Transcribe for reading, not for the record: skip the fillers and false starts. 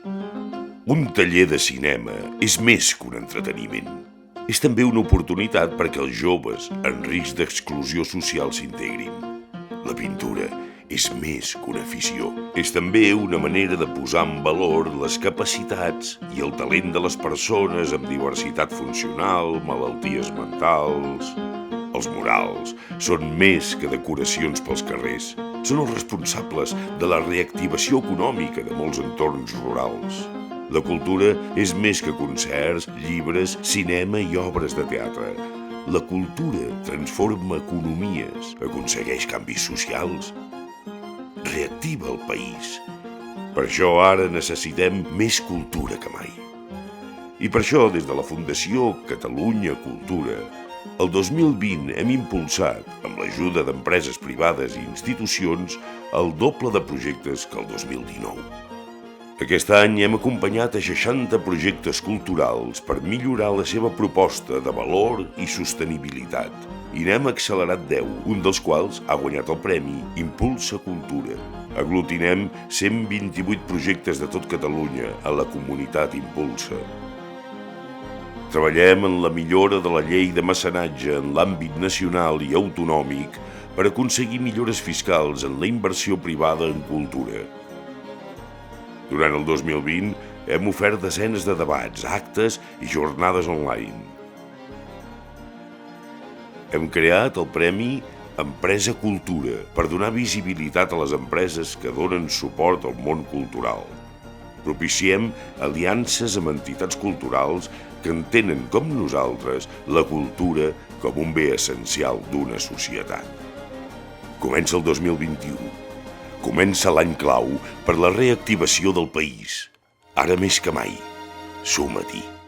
Un taller de cinema és més que un entreteniment. És també una oportunitat perquè els joves en risc d'exclusió social s'integrin. La pintura és més que una afició. És també una manera de posar en valor les capacitats i el talent de les persones amb diversitat funcional, malalties mentals. Els murals són més que decoracions pels carrers. Són els responsables de la reactivació econòmica de molts entorns rurals. La cultura és més que concerts, llibres, cinema i obres de teatre. La cultura transforma economies, aconsegueix canvis socials, reactiva el país. Per això ara necessitem més cultura que mai. I per això, des de la Fundació Catalunya Cultura, el 2020 hem impulsat, amb l'ajuda d'empreses privades i institucions, el doble de projectes que el 2019. Aquest any hem acompanyat a 60 projectes culturals per millorar la seva proposta de valor i sostenibilitat. I n'hem accelerat 10, un dels quals ha guanyat el premi Impulsa Cultura. Aglutinem 128 projectes de tot Catalunya a la comunitat Impulsa. Treballem en la millora de la llei de mecenatge en l'àmbit nacional i autonòmic per aconseguir millores fiscals en la inversió privada en cultura. Durant el 2020 hem ofert desenes de debats, actes i jornades online. Hem creat el Premi Empresa Cultura per donar visibilitat a les empreses que donen suport al món cultural. Propiciem aliances amb entitats culturals que entenen com nosaltres la cultura com un bé essencial d'una societat. Comença el 2021. Comença l'any clau per la reactivació del país. Ara més que mai, suma-t'hi.